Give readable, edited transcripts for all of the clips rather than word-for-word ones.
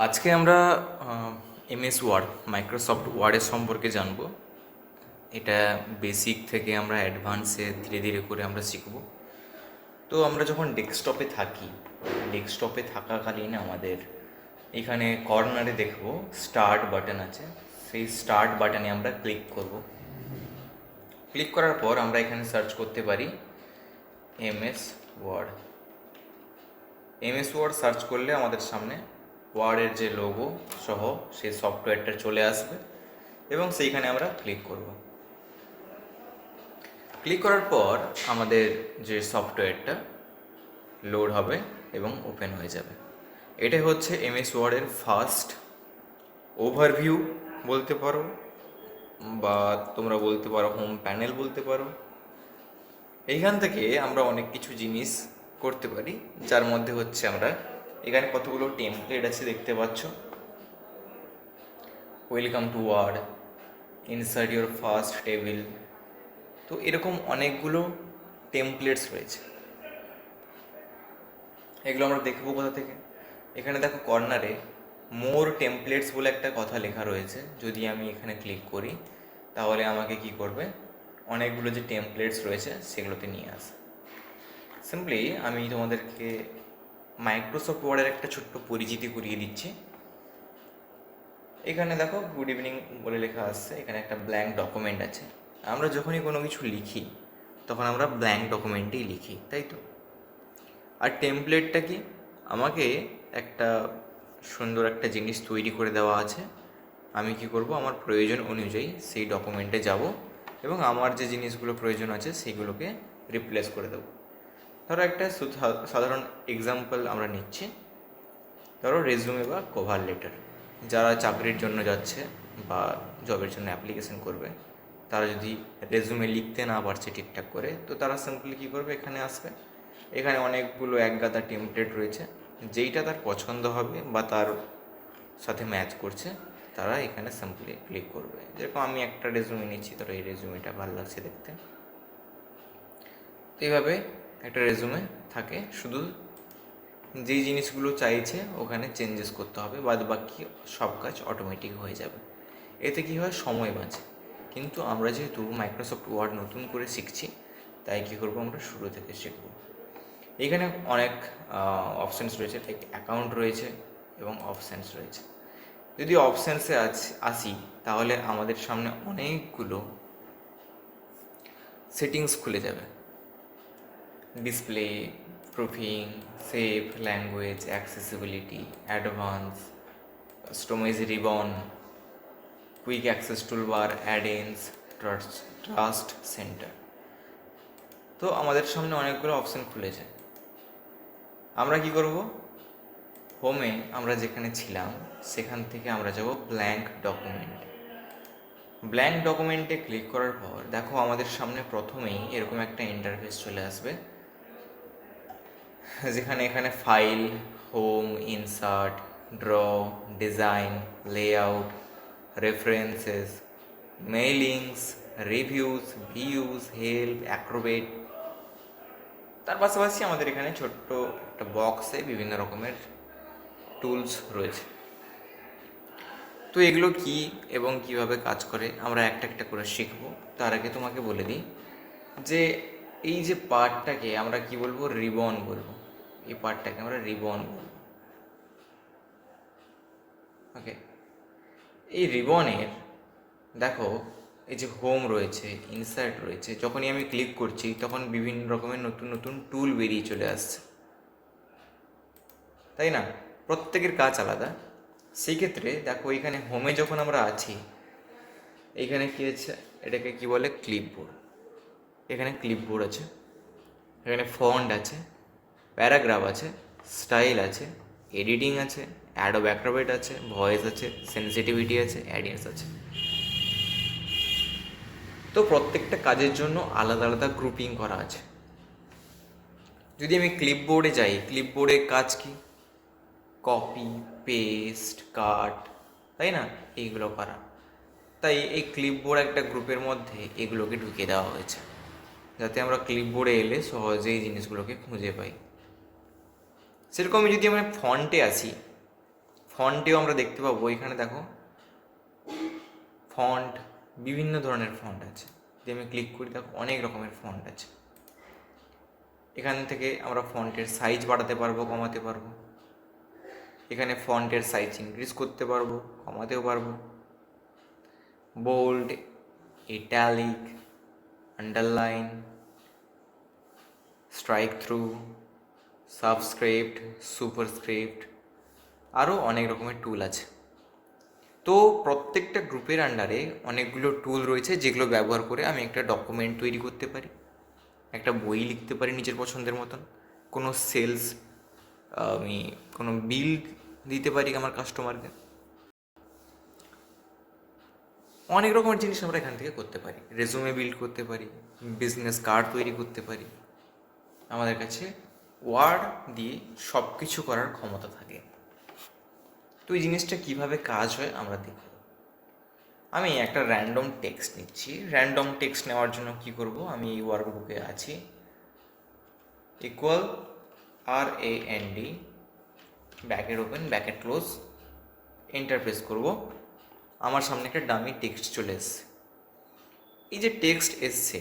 আজকে আমরা MS word Microsoft ওয়ার্ডের সম্পর্কে জানব। এটা বেসিক থেকে আমরা অ্যাডভান্সে ধীরে ধীরে করে আমরা শিখব। তো আমরা যখন ডেস্কটপে থাকাকালীন আমাদের এখানে কর্নারে দেখব স্টার্ট বাটন আছে। সেই স্টার্ট বাটনে আমরা ক্লিক করব। ক্লিক করার পর আমরা এখানে সার্চ করতে পারি MS word. MS word search করলে আমাদের সামনে ওয়ার্ডের যে লোগো সহ সেই সফটওয়্যারটা চলে আসবে এবং সেইখানে আমরা ক্লিক করব। ক্লিক করার পর আমাদের যে সফটওয়্যারটা লোড হবে এবং ওপেন হয়ে যাবে। এটাই হচ্ছে এমএস ওয়ার্ডের ফার্স্ট ওভারভিউ বলতে পারো, বা তোমরা বলতে পারো হোম প্যানেল বলতে পারো। এইখান থেকে আমরা অনেক কিছু জিনিস করতে পারি, যার মধ্যে হচ্ছে আমরা এখানে কতগুলো টেমপ্লেট আছে দেখতে পাচ্ছ। Welcome to word, insert your first table. তো এরকম অনেকগুলো টেমপ্লেটস রয়েছে। এগুলো আমরা দেখবো কোথা থেকে? এখানে দেখো কর্নারে মোর টেমপ্লেটস বলে একটা কথা লেখা রয়েছে। যদি আমি এখানে ক্লিক করি তাহলে আমাকে কি করবে, অনেকগুলো যে টেমপ্লেটস রয়েছে সেগুলোতে নিয়ে আসে। সিম্পলি আমি তোমাদেরকে মাইক্রোসফট ওয়ার্ডের একটা ছোট্ট পরিচিতি করিয়ে দিচ্ছি। এখানে দেখো গুড ইভিনিং বলে লেখা আসছে, এখানে একটা ব্ল্যাঙ্ক ডকুমেন্ট আছে। আমরা যখনই কোনো কিছু লিখি তখন আমরা ব্ল্যাঙ্ক ডকুমেন্টেই লিখি, তাই তো? আর টেমপ্লেটটা কি, আমাকে একটা সুন্দর একটা জিনিস তৈরি করে দেওয়া আছে। আমি কি করব, আমার প্রয়োজন অনুযায়ী সেই ডকুমেন্টে যাব এবং আমার যে জিনিসগুলো প্রয়োজন আছে সেইগুলোকে রিপ্লেস করে দেবো। ধরো একটা সাধারণ এক্সাম্পল আমরা নিচ্ছি। ধরো রেজুমে বা কভার লেটার। যারা চাকরির জন্য যাচ্ছে বা জবের জন্য অ্যাপ্লিকেশন করবে, তারা যদি রেজুমে লিখতে না পারছে ঠিকঠাক করে, তো তারা সিম্পলি কী করবে, এখানে আসবে। এখানে অনেকগুলো একগাদা টেমপ্লেট রয়েছে, যেইটা তার পছন্দ হবে বা তার সাথে ম্যাচ করছে তারা এখানে সিম্পলি ক্লিক করবে। যেরকম আমি একটা রেজুমে নিচ্ছি, ধরো এই রেজুমেটা ভালো লাগছে দেখতে। তো এইভাবে একটা রেজুমে থাকে, শুধু যেই জিনিসগুলো চাইছে ওখানে চেঞ্জেস করতে হবে, বাদ বাকি সব কাজ অটোমেটিক হয়ে যাবে। এতে কী হয়, সময় বাঁচে। কিন্তু আমরা যেহেতু মাইক্রোসফট ওয়ার্ড নতুন করে শিখছি, তাই কী করবো, আমরা শুরু থেকে শিখব। এখানে অনেক অপশানস রয়েছে, লাইক অ্যাকাউন্ট রয়েছে এবং অপশানস রয়েছে। যদি অপশানসে আসি তাহলে আমাদের সামনে অনেকগুলো সেটিংস খুলে যাবে। Display, proofing, save, language, accessibility, advance, customise ribbon, quick access toolbar, add-ins, trust centre. তো আমাদের সামনে অনেকগুলো অপশান খুলে যায়। আমরা কি করব, হোমে আমরা যেখানে ছিলাম সেখান থেকে আমরা যাব ব্ল্যাঙ্ক ডকুমেন্ট। ব্ল্যাঙ্ক ডকুমেন্টে ক্লিক করার পর দেখো আমাদের সামনে প্রথমেই এরকম একটা ইন্টারফেস চলে আসবে, যেখানে এখানে file, home, insert, draw, design, layout, references, mailings, reviews, views, help, Acrobat. তার পাশাপাশি আমাদের এখানে ছোট্ট একটা বক্সে বিভিন্ন রকমের টুলস রয়েছে। তো এগুলো কি এবং কিভাবে কাজ করে আমরা একটা একটা করে শিখব। তার আগে তোমাকে বলে দিই যে এই যে পার্টটাকে আমরা কি বলবো, রিবন বলবো। এই পার্টটাকে আমরা রিবন বলবো। ওকে, এই রিবনের দেখো এই যে হোম রয়েছে, ইনসার্ট রয়েছে, যখনই আমি ক্লিক করছি তখন বিভিন্ন রকমের নতুন নতুন টুল বেরিয়ে চলে আসছে, তাই না? প্রত্যেকের কাজ আলাদা। সেই ক্ষেত্রে দেখো এখানে হোমে যখন আমরা আছি, এখানে কী আছে, এটাকে কি বলে, ক্লিপবোর্ড। এখানে ক্লিপবোর্ড আছে, এখানে ফন্ট আছে, প্যারাগ্রাফ আছে, স্টাইল আছে, এডিটিং আছে, অ্যাডোব অ্যাক্রোবেট আছে, ভয়েস আছে, সেন্সিটিভিটি আছে, অ্যাডিয়েন্স আছে। তো প্রত্যেকটা কাজের জন্য আলাদা আলাদা গ্রুপিং করা আছে। যদি আমি ক্লিপবোর্ডে যাই, ক্লিপবোর্ডের কাজ কি, কপি, পেস্ট, কাট, তাই না, এইগুলো করা। তাই এই ক্লিপবোর্ড একটা গ্রুপের মধ্যে এগুলোকে ঢুকিয়ে দেওয়া হয়েছে, যাতে আমরা ক্লিপবোর্ডে এলে সহজেই জিনিসগুলোকে খুঁজে পাই। সেরকমই যদি আমরা ফন্টে আসি, ফন্টেও আমরা দেখতে পাবো, এখানে দেখো ফন্ট, বিভিন্ন ধরনের ফন্ট আছে। যদি আমি ক্লিক করি দেখো অনেক রকমের ফন্ট আছে। এখান থেকে আমরা ফন্টের সাইজ বাড়াতে পারবো, কমাতে পারবো। এখানে ফন্টের সাইজ ইনক্রিজ করতে পারবো, কমাতেও পারবো। Bold, italic, underline, strikethrough, subscript, superscript, আরও অনেক রকমের টুল আছে। তো প্রত্যেকটা গ্রুপের আন্ডারে অনেকগুলো টুল রয়েছে, যেগুলো ব্যবহার করে আমি একটা ডকুমেন্ট তৈরি করতে পারি, একটা বই লিখতে পারি নিজের পছন্দের মতন, কোনো সেলস, আমি কোনো বিল দিতে পারি আমার কাস্টমারকে। অনেক রকমের জিনিস আমরা এখান থেকে করতে পারি। রেজুমে বিল্ড করতে পারি, বিজনেস কার্ড তৈরি করতে পারি। আমাদের কাছে ওয়ার্ড দিয়ে সব কিছু করার ক্ষমতা থাকে। তো এই জিনিসটা কীভাবে কাজ হয় আমরা দেখব। আমি একটা র্যান্ডম টেক্সট নিচ্ছি। র্যান্ডম টেক্সট নেওয়ার জন্য কি করব, আমি এই ওয়ার্কবুকে আছি, equal RAND, bracket open, bracket close, enter press করব। আমার সামনে একটা ডামি টেক্সট চলে এসছে। এই যে টেক্সট এসছে,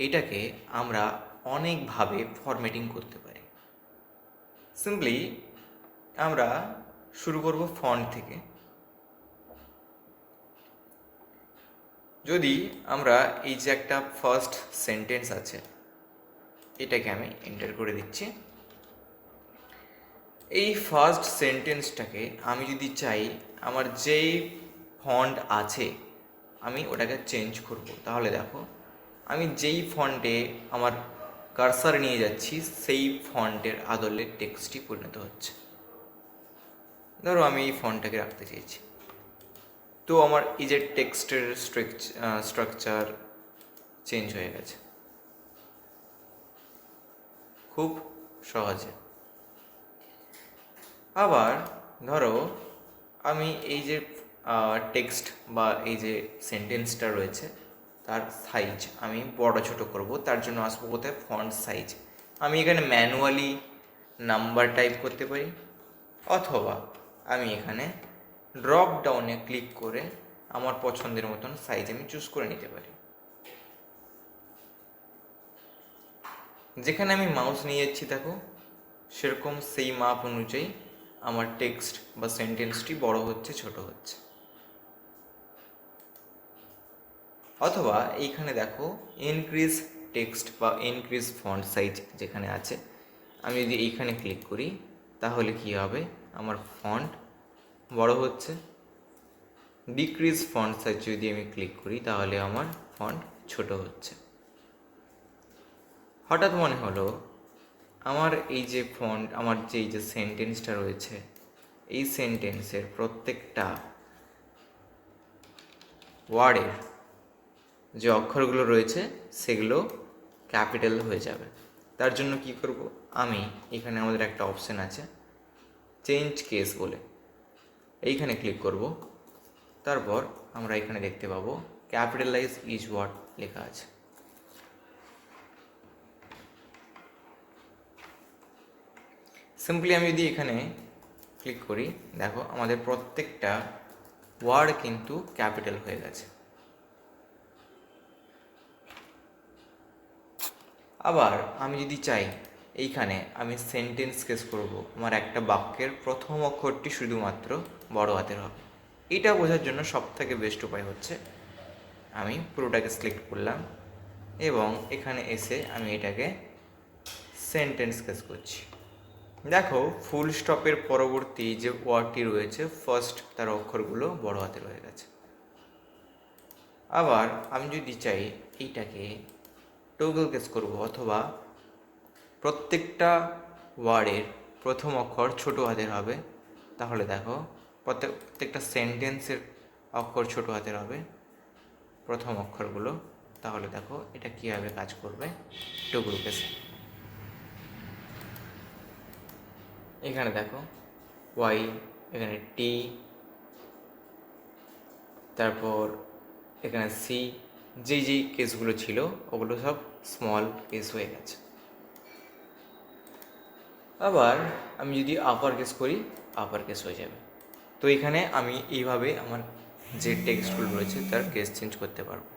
এটাকে আমরা অনেকভাবে ফরম্যাটিং করতে পারি। সিম্পলি আমরা শুরু করব ফন্ট থেকে। যদি আমরা এই যে একটা ফার্স্ট সেন্টেন্স আছে, এটাকে আমি এন্টার করে দিচ্ছি। এই ফার্স্ট সেন্টেন্সটাকে আমি যদি চাই আমার যেই ফন্ট আছে আমি ওটাকে চেঞ্জ করব, তাহলে দেখো আমি যেই ফন্টে আমার কার্সার নিয়ে যাচ্ছি সেই ফন্টের আদলে টেক্সটটি পরিণত হচ্ছে। ধরো আমি এই ফন্টটাকে রাখতে চাইছি, তো আমার এই যে টেক্সটের স্ট্রাকচার চেঞ্জ হয়ে গেছে খুব সহজে। আবার ধরো আমি এই যে টেক্সট বা এই যে সেন্টেন্সটা রয়েছে তার সাইজ আমি বড় ছোট করব, তার জন্য আসবো কোথায়, ফন্ট সাইজ। আমি এখানে ম্যানুয়ালি নাম্বার টাইপ করতে পারি, অথবা আমি এখানে ড্রপ ডাউনে ক্লিক করে আমার পছন্দের মতন সাইজ আমি চুজ করে নিতে পারি। যেখানে আমি মাউস নিয়ে যাচ্ছি দেখো সেরকম সেই মাপ অনুযায়ী আমার টেক্সট বা সেন্টেন্সটি বড় হচ্ছে, ছোট হচ্ছে। অথবা এইখানে দেখো ইনক্রিজ টেক্সট বা ইনক্রিজ ফন্ট সাইজ যেখানে আছে, আমি যদি এইখানে ক্লিক করি তাহলে কি হবে, আমার ফন্ট বড় হচ্ছে। ডিক্রিজ ফন্ট সাইজ যদি আমি ক্লিক করি তাহলে আমার ফন্ট ছোট হচ্ছে। হঠাৎ মনে হলো আমার এই যে ফন্ট, আমার যে এই যে সেন্টেন্সটা রয়েছে, এই সেন্টেন্সের প্রত্যেকটা ওয়ার্ডের যে অক্ষরগুলো রয়েছে সেগুলো ক্যাপিটাল হয়ে যাবে। তার জন্য কি করব, আমি এখানে আমাদের একটা অপশান আছে চেঞ্জ কেস বলে, এইখানে ক্লিক করব। তারপর আমরা এখানে দেখতে পাবো ক্যাপিটালাইজ ইচ ওয়ার্ড লেখা আছে। সিম্পলি আমি যদি এখানে ক্লিক করি দেখো আমাদের প্রত্যেকটা ওয়ার্ড কিন্তু ক্যাপিটাল হয়ে গেছে। আবার আমি যদি চাই এইখানে আমি সেন্টেন্স কেস করব, আমার একটা বাক্যের প্রথম অক্ষরটি শুধুমাত্র বড় হাতের হবে। এটা বোঝার জন্য সবথেকে বেস্ট উপায় হচ্ছে আমি পুরোটাকে সিলেক্ট করলাম এবং এখানে এসে আমি এটাকে সেন্টেন্স কেস করছি। দেখো ফুল স্টপের পরবর্তী যে ওয়ার্ডটি রয়েছে ফার্স্ট তার অক্ষরগুলো বড় হাতের হয়ে গেছে। আবার আমি যদি চাই এইটাকে টগল কেস করব, অথবা প্রত্যেকটা ওয়ার্ডের প্রথম অক্ষর ছোট হাতের হবে, তাহলে দেখো প্রত্যেকটা সেন্টেন্সের অক্ষর ছোট হাতের হবে প্রথম অক্ষরগুলো, তাহলে দেখো এটা কীভাবে কাজ করবে। টগল কেস এখানে দেখো ওয়াই, এখানে টি, তারপর এখানে সি, যেই কেসগুলো ছিল ওগুলো সব স্মল কেস হয়ে গেছে। আবার আমি যদি আপার কেস করি আপার কেস হয়ে যাবে। তো এখানে আমি এইভাবে আমার যে টেক্সটগুলো রয়েছে তার কেস চেঞ্জ করতে পারবো।